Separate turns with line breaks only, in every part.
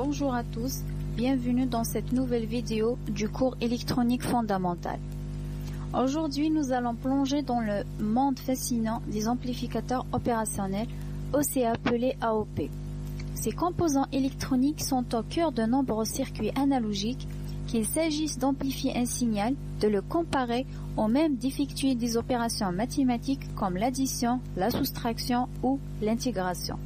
Bonjour à tous, bienvenue dans cette nouvelle vidéo du cours électronique fondamental. Aujourd'hui, nous allons plonger dans le monde fascinant des amplificateurs opérationnels, aussi appelés AOP. Ces composants électroniques sont au cœur de nombreux circuits analogiques, qu'il s'agisse d'amplifier un signal, de le comparer ou même d'effectuer des opérations mathématiques comme l'addition, la soustraction ou l'intégration.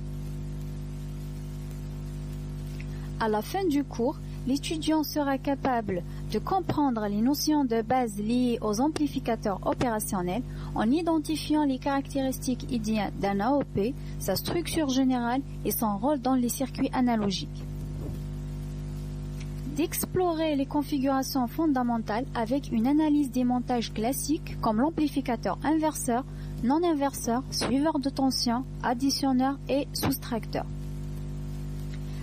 À la fin du cours, l'étudiant sera capable de comprendre les notions de base liées aux amplificateurs opérationnels en identifiant les caractéristiques idéales d'un AOP, sa structure générale et son rôle dans les circuits analogiques. D'explorer les configurations fondamentales avec une analyse des montages classiques comme l'amplificateur inverseur, non-inverseur, suiveur de tension, additionneur et soustracteur.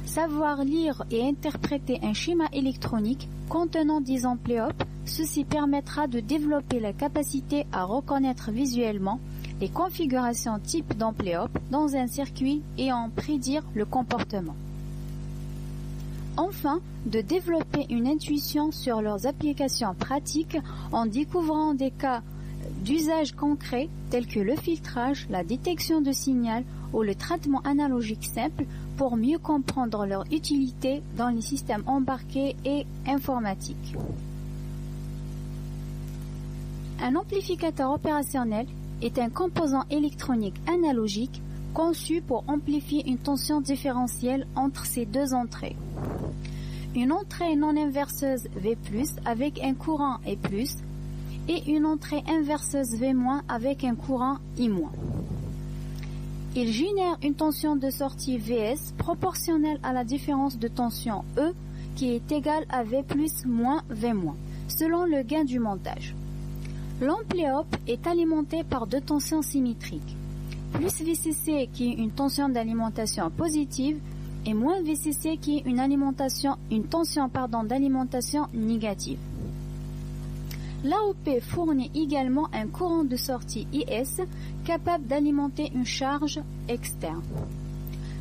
Savoir lire et interpréter un schéma électronique contenant des ampléopes, ceci permettra de développer la capacité à reconnaître visuellement les configurations type d'ampléopes dans un circuit et en prédire le comportement. Enfin, de développer une intuition sur leurs applications pratiques en découvrant des cas d'usage concret tels que le filtrage, la détection de signal ou le traitement analogique simple pour mieux comprendre leur utilité dans les systèmes embarqués et informatiques. Un amplificateur opérationnel est un composant électronique analogique conçu pour amplifier une tension différentielle entre ces deux entrées. Une entrée non inverseuse V+, avec un courant E+, et une entrée inverseuse V- avec un courant I-. Il génère une tension de sortie Vs proportionnelle à la différence de tension E qui est égale à V+- V-, selon le gain du montage. L'ampléope est alimenté par deux tensions symétriques, plus VCC qui est une tension d'alimentation positive et moins VCC qui est une tension d'alimentation négative. L'AOP fournit également un courant de sortie IS capable d'alimenter une charge externe.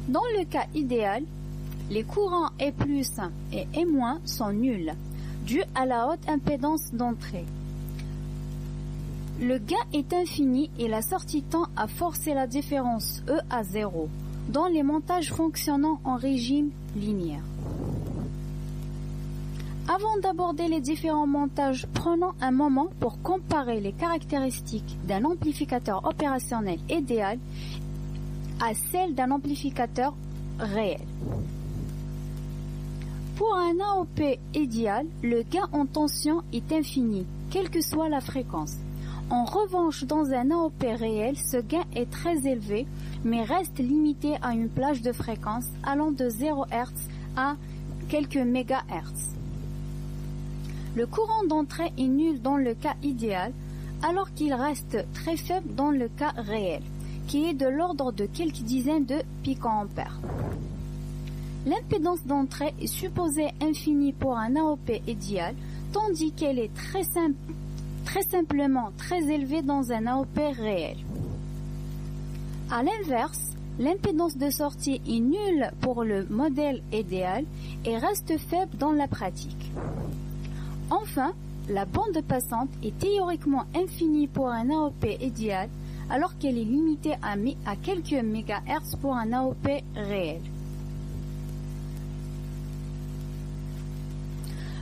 Dans le cas idéal, les courants E+ et E- sont nuls, dus à la haute impédance d'entrée. Le gain est infini et la sortie tend à forcer la différence E à 0, dans les montages fonctionnant en régime linéaire. Avant d'aborder les différents montages, prenons un moment pour comparer les caractéristiques d'un amplificateur opérationnel idéal à celles d'un amplificateur réel. Pour un AOP idéal, le gain en tension est infini, quelle que soit la fréquence. En revanche, dans un AOP réel, ce gain est très élevé, mais reste limité à une plage de fréquence allant de 0 Hz à quelques MHz. Le courant d'entrée est nul dans le cas idéal, alors qu'il reste très faible dans le cas réel, qui est de l'ordre de quelques dizaines de picoampères. L'impédance d'entrée est supposée infinie pour un AOP idéal, tandis qu'elle est très simplement très élevée dans un AOP réel. À l'inverse, l'impédance de sortie est nulle pour le modèle idéal et reste faible dans la pratique. Enfin, la bande passante est théoriquement infinie pour un AOP idéal, alors qu'elle est limitée à quelques MHz pour un AOP réel.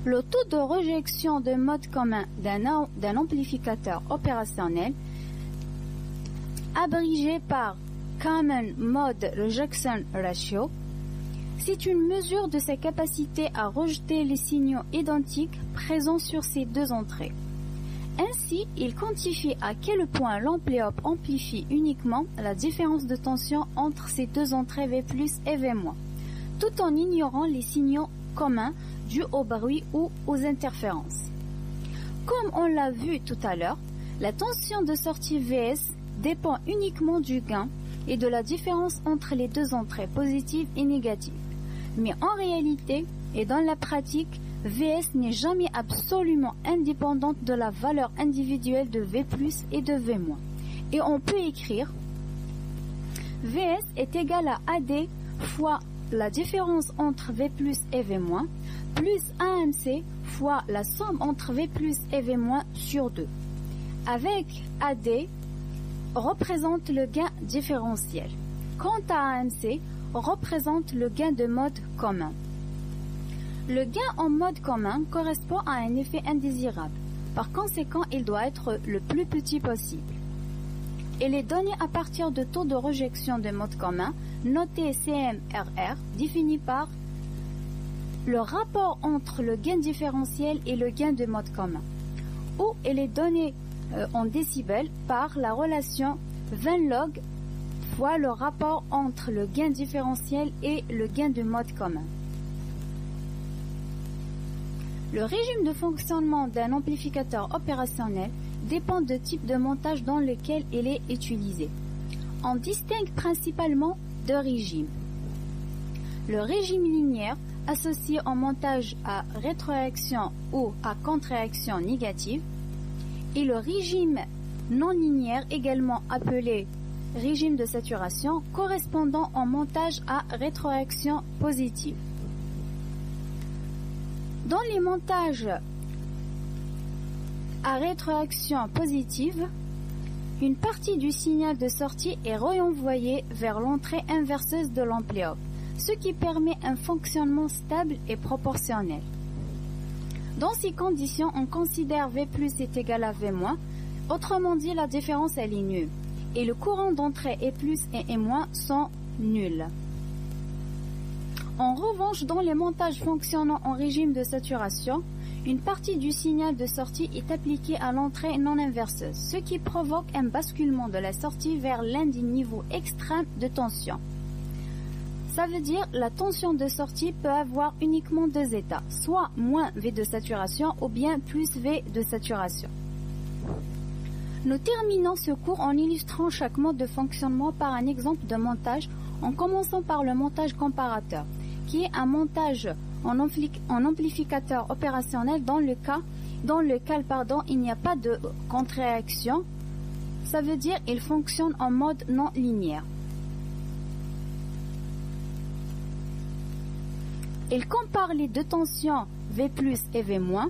Le taux de rejection de mode commun d'un amplificateur opérationnel, abrégé par Common Mode Rejection Ratio, c'est une mesure de sa capacité à rejeter les signaux identiques présents sur ces deux entrées. Ainsi, il quantifie à quel point l'ampléope amplifie uniquement la différence de tension entre ces deux entrées V+ et V-, tout en ignorant les signaux communs dus au bruit ou aux interférences. Comme on l'a vu tout à l'heure, la tension de sortie Vs dépend uniquement du gain et de la différence entre les deux entrées positives et négatives. Mais en réalité, et dans la pratique, Vs n'est jamais absolument indépendante de la valeur individuelle de V+ et de V-. Et on peut écrire Vs est égal à AD fois la différence entre V plus et V moins, plus AMC fois la somme entre V plus et V moins sur 2, avec AD représente le gain différentiel. Quant à AMC, représente le gain de mode commun. Le gain en mode commun correspond à un effet indésirable. Par conséquent, il doit être le plus petit possible. Il est donné à partir de taux de rejection de mode commun, noté CMRR, défini par le rapport entre le gain différentiel et le gain de mode commun, ou il est donné en décibels par la relation 20 log fois le rapport entre le gain différentiel et le gain de mode commun. Le régime de fonctionnement d'un amplificateur opérationnel dépend du type de montage dans lequel il est utilisé. On distingue principalement deux régimes. Le régime linéaire, associé au montage à rétroaction ou à contre-réaction négative, et le régime non linéaire, également appelé régime de saturation, correspondant au montage à rétroaction positive. Dans les montages à rétroaction positive, une partie du signal de sortie est renvoyée vers l'entrée inverseuse de l'ampli-up, ce qui permet un fonctionnement stable et proportionnel. Dans ces conditions, on considère V plus est égal à V moins, autrement dit la différence elle est nulle, et le courant d'entrée E plus et E moins sont nuls. En revanche, dans les montages fonctionnant en régime de saturation, une partie du signal de sortie est appliquée à l'entrée non inverseuse, ce qui provoque un basculement de la sortie vers l'un des niveaux extrêmes de tension. Ça veut dire la tension de sortie peut avoir uniquement deux états, soit moins V de saturation ou bien plus V de saturation. Nous terminons ce cours en illustrant chaque mode de fonctionnement par un exemple de montage, en commençant par le montage comparateur, qui est un montage en amplificateur opérationnel dans lequel il n'y a pas de contre-réaction. Ça veut dire qu'il fonctionne en mode non linéaire. Il compare les deux tensions V plus et V moins.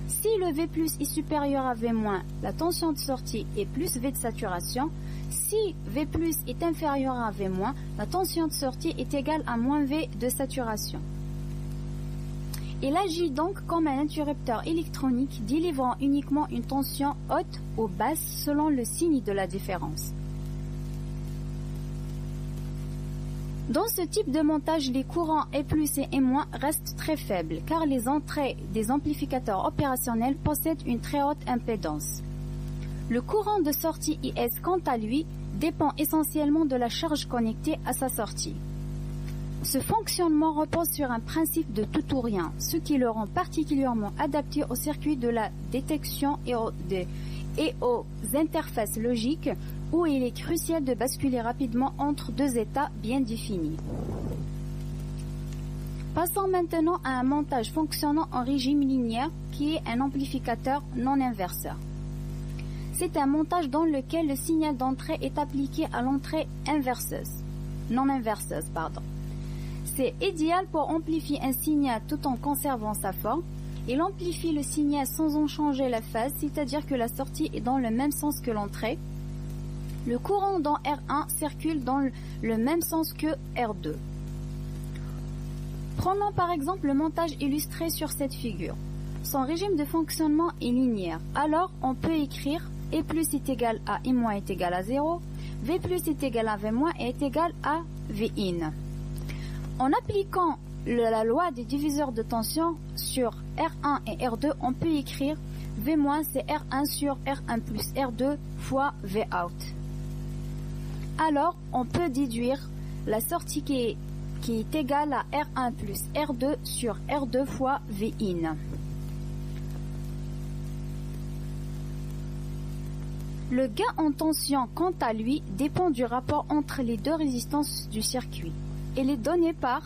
Si le V plus est supérieur à V moins, la tension de sortie est plus V de saturation. Si V plus est inférieur à V moins, la tension de sortie est égale à moins V de saturation. Il agit donc comme un interrupteur électronique délivrant uniquement une tension haute ou basse selon le signe de la différence. Dans ce type de montage, les courants E plus et E moins restent très faibles car les entrées des amplificateurs opérationnels possèdent une très haute impédance. Le courant de sortie IS, quant à lui, dépend essentiellement de la charge connectée à sa sortie. Ce fonctionnement repose sur un principe de tout ou rien, ce qui le rend particulièrement adapté au circuit de la détection et aux interfaces logiques où il est crucial de basculer rapidement entre deux états bien définis. Passons maintenant à un montage fonctionnant en régime linéaire qui est un amplificateur non inverseur. C'est un montage dans lequel le signal d'entrée est appliqué à l'entrée non inverseuse. C'est idéal pour amplifier un signal tout en conservant sa forme. Il amplifie le signal sans en changer la phase, c'est-à-dire que la sortie est dans le même sens que l'entrée. Le courant dans R1 circule dans le même sens que R2. Prenons par exemple le montage illustré sur cette figure. Son régime de fonctionnement est linéaire. Alors, on peut écrire E plus est égal à E moins est égal à 0, V plus est égal à V moins et est égal à V in. En appliquant la loi des diviseurs de tension sur R1 et R2, on peut écrire V moins c'est R1 sur R1 plus R2 fois V out. Alors, on peut déduire la sortie qui est égale à R1 plus R2 sur R2 fois V in. Le gain en tension, quant à lui, dépend du rapport entre les deux résistances du circuit. Il est donné par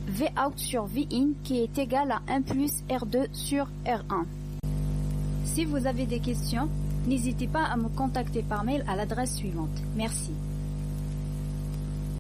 V out sur V in qui est égal à 1 plus R2 sur R1. Si vous avez des questions, n'hésitez pas à me contacter par mail à l'adresse suivante. Merci.